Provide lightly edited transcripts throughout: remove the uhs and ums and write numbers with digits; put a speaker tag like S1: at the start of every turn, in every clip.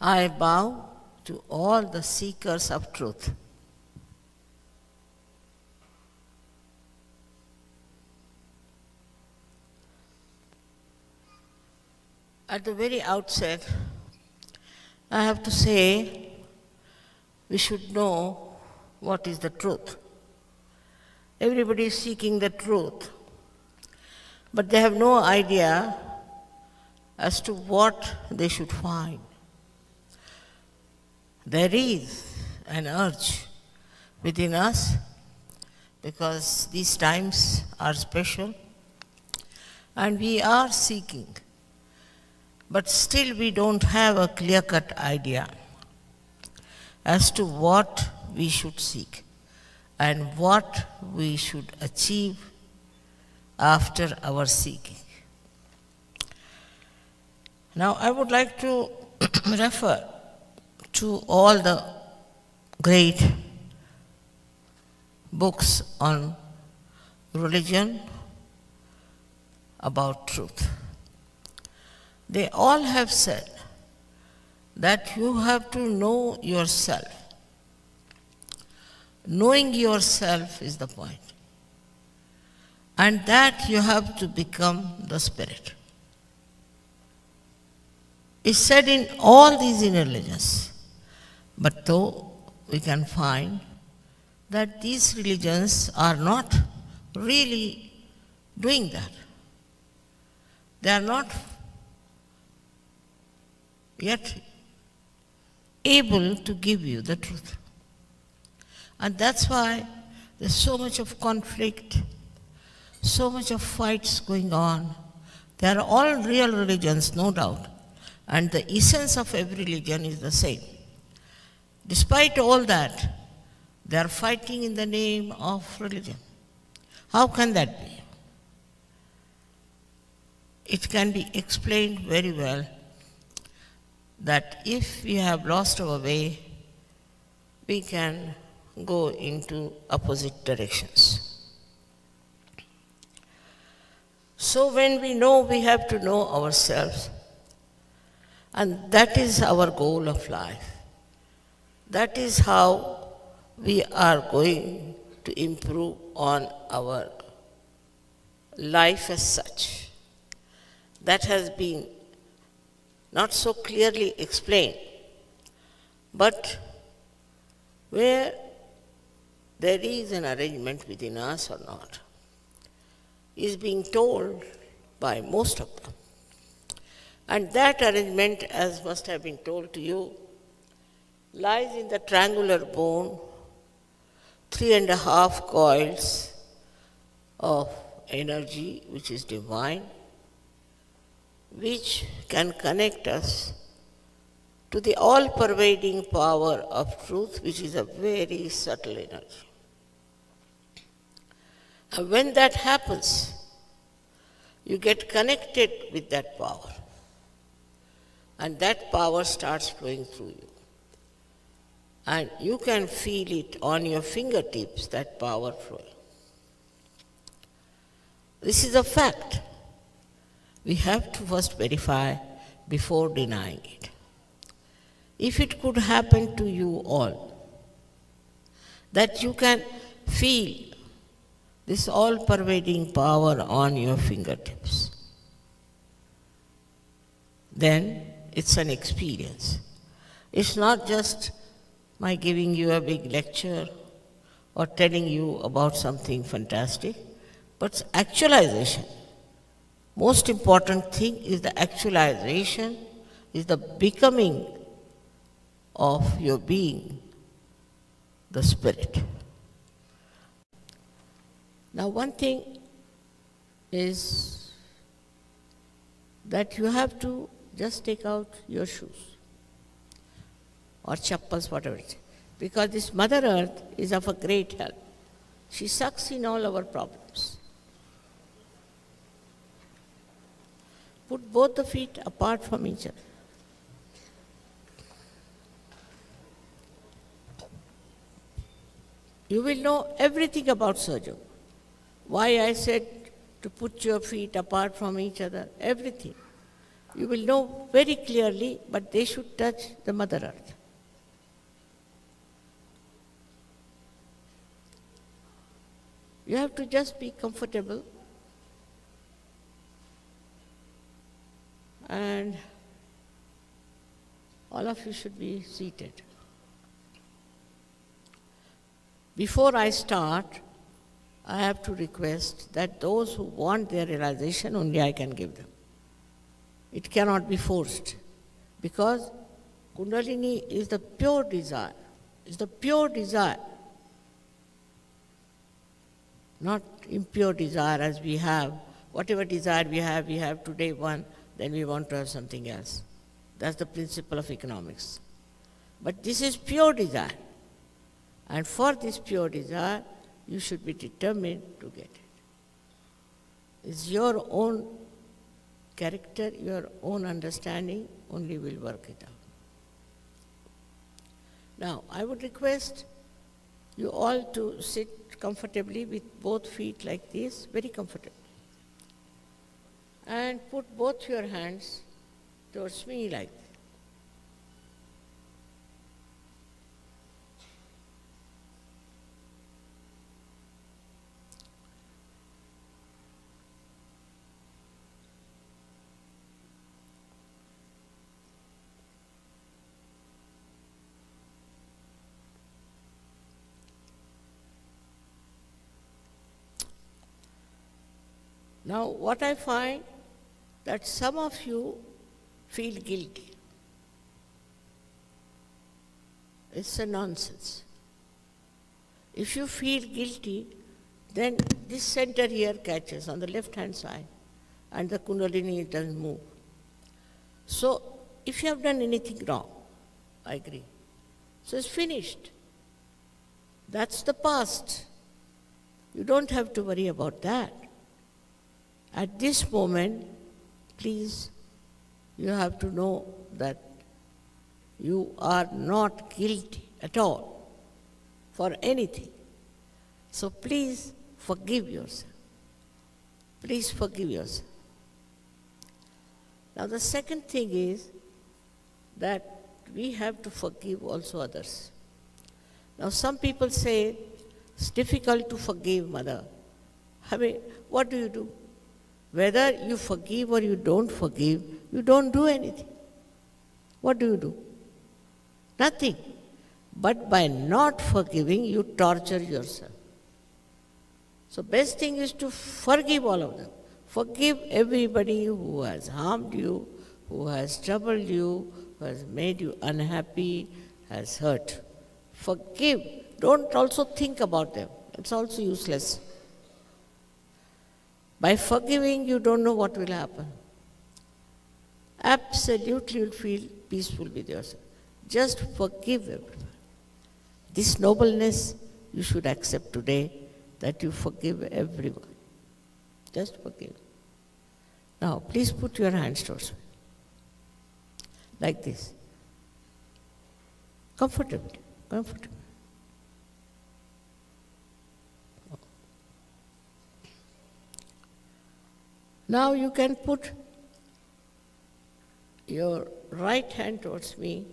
S1: I bow to all the seekers of truth. At the very outset, I have to say we should know what is the truth. Everybody is seeking the truth, but they have no idea as to what they should find. There is an urge within us, because these times are special and we are seeking, but still we don't have a clear-cut idea as to what we should seek and what we should achieve after our seeking. Now, I would like to refer to all the great books on religion about truth. They all have said that you have to know yourself. Knowing yourself is the point. And that you have to become the spirit. It's said in all these religions, but though we can find that these religions are not really doing that. They are not yet able to give you the truth. And that's why there's so much of conflict, so much of fights going on. They are all real religions, no doubt. And the essence of every religion is the same. Despite all that, they are fighting in the name of religion. How can that be? It can be explained very well that if we have lost our way, we can go into opposite directions. So when we know, we have to know ourselves, and that is our goal of life. That is how we are going to improve on our life as such. That has been not so clearly explained, but where there is an arrangement within us or not, is being told by most of them. And that arrangement, as must have been told to you, lies in the triangular bone, 3.5 coils of energy, which is divine, which can connect us to the all-pervading power of truth, which is a very subtle energy. And when that happens, you get connected with that power. And that power starts flowing through you. And you can feel it on your fingertips, that power flowing. This is a fact. We have to first verify before denying it. If it could happen to you all, that you can feel this all-pervading power on your fingertips, then it's an experience. It's not just my giving you a big lecture or telling you about something fantastic, but actualization. Most important thing is the actualization, is the becoming of your being, the spirit. Now, one thing is that you have to just take out your shoes or chappals, whatever it is, because this Mother Earth is of a great help. She sucks in all our problems. Put both the feet apart from each other. You will know everything about Sahaja. Why I said to put your feet apart from each other, everything. you will know very clearly, but they should touch the Mother Earth. You have to just be comfortable and all of you should be seated. Before I start, I have to request that those who want their realization, only I can give them. It cannot be forced, because Kundalini is the pure desire, not impure desire as we have. Whatever desire we have today one, then we want to have something else. That's the principle of economics. But this is pure desire. And for this pure desire, you should be determined to get it. It's your own character, your own understanding only will work it out. Now, I would request you all to sit comfortably with both feet like this, very comfortably. And put both your hands towards me like this. Now, what I find that some of you feel guilty. It's a nonsense. If you feel guilty, then this center here catches on the left-hand side, and the Kundalini doesn't move. So, if you have done anything wrong, I agree. So it's finished. That's the past. You don't have to worry about that. At this moment, please, you have to know that you are not guilty at all for anything. So please forgive yourself. Please forgive yourself. Now the second thing is that we have to forgive also others. Now some people say, it's difficult to forgive, Mother. I mean, what do? Whether you forgive or you don't forgive, you don't do anything. What do? Nothing. But by not forgiving, you torture yourself. So best thing is to forgive all of them. Forgive everybody who has harmed you, who has troubled you, who has made you unhappy, has hurt. Forgive. Don't also think about them. It's also useless. By forgiving, you don't know what will happen. Absolutely you'll feel peaceful with yourself. Just forgive everyone. This nobleness you should accept today, that you forgive everyone. Just forgive. Now, please put your hands towards me. Like this. Comfortably. Now you can put your right hand towards me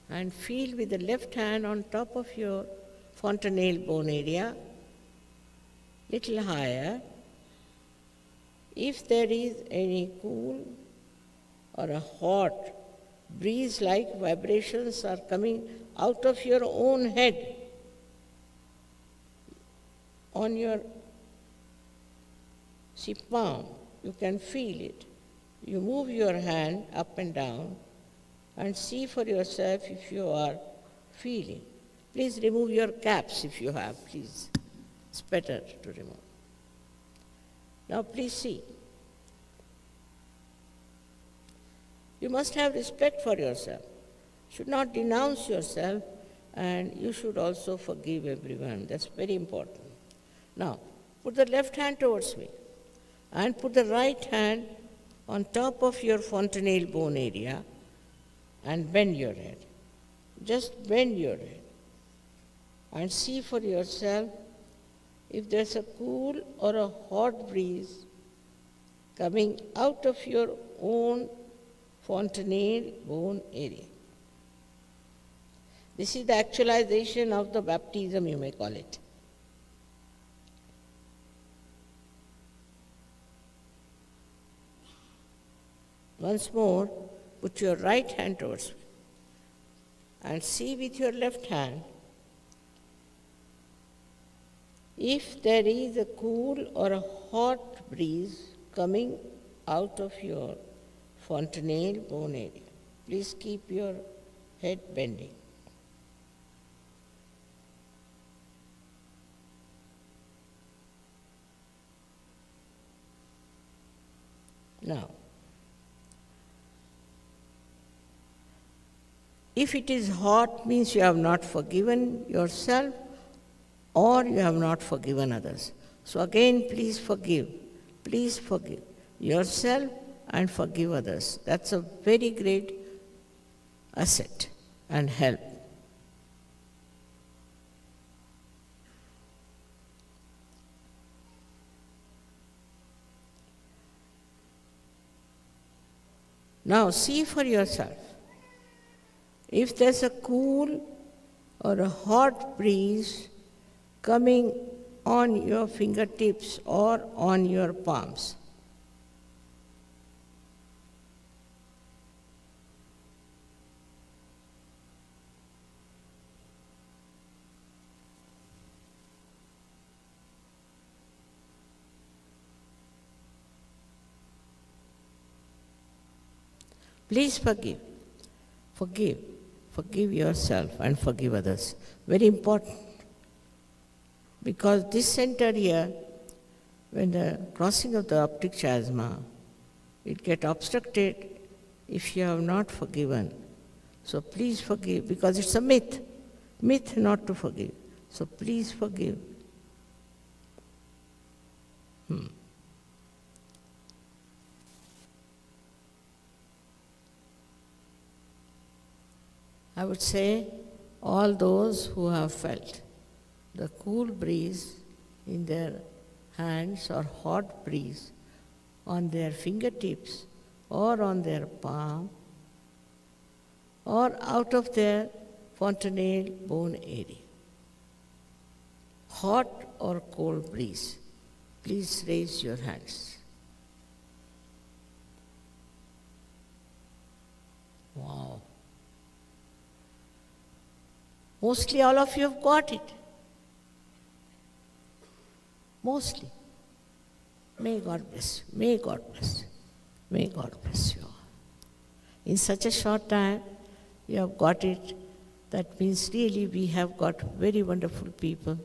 S1: and feel with the left hand on top of your fontanelle bone area, little higher. If there is any cool or a hot breeze-like vibrations are coming out of your own head, on your palm, you can feel it. You move your hand up and down and see for yourself if you are feeling. Please remove your caps if you have, please. It's better to remove. Now please see. You must have respect for yourself. You should not denounce yourself, and you should also forgive everyone. That's very important. Now, put the left hand towards me and put the right hand on top of your fontanelle bone area and bend your head. Just bend your head and see for yourself if there's a cool or a hot breeze coming out of your own fontanelle bone area. This is the actualization of the baptism, you may call it. Once more, put your right hand towards me and see with your left hand if there is a cool or a hot breeze coming out of your fontanelle bone area. Please keep your head bending. Now, if it is hot, means you have not forgiven yourself or you have not forgiven others. So again, please forgive. Please forgive yourself and forgive others. That's a very great asset and help. Now see for yourself. If there's a cool or a hot breeze coming on your fingertips or on your palms, please forgive. Forgive. Forgive yourself and forgive others. Very important. Because this center here, when the crossing of the optic chiasma, it gets obstructed if you have not forgiven. So please forgive, because it's a myth. Myth not to forgive. So please forgive. I would say all those who have felt the cool breeze in their hands or hot breeze on their fingertips or on their palm or out of their fontanelle bone area. Hot or cold breeze, please raise your hands. Wow. Mostly all of you have got it. Mostly. May God bless you. May God bless you. May God bless you all. In such a short time, you have got it. That means really we have got very wonderful people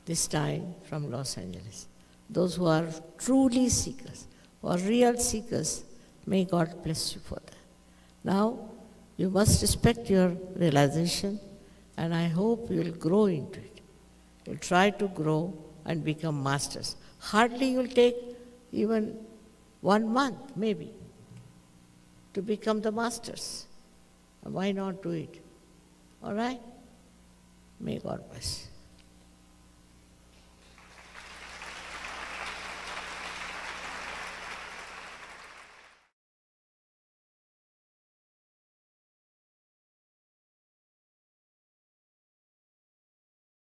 S1: this time from Los Angeles. Those who are truly seekers, or real seekers, may God bless you for that. Now, you must respect your realization, and I hope you will grow into it. You'll try to grow and become masters. Hardly you'll take even 1 month, maybe, to become the masters. Why not do it? All right? May God bless.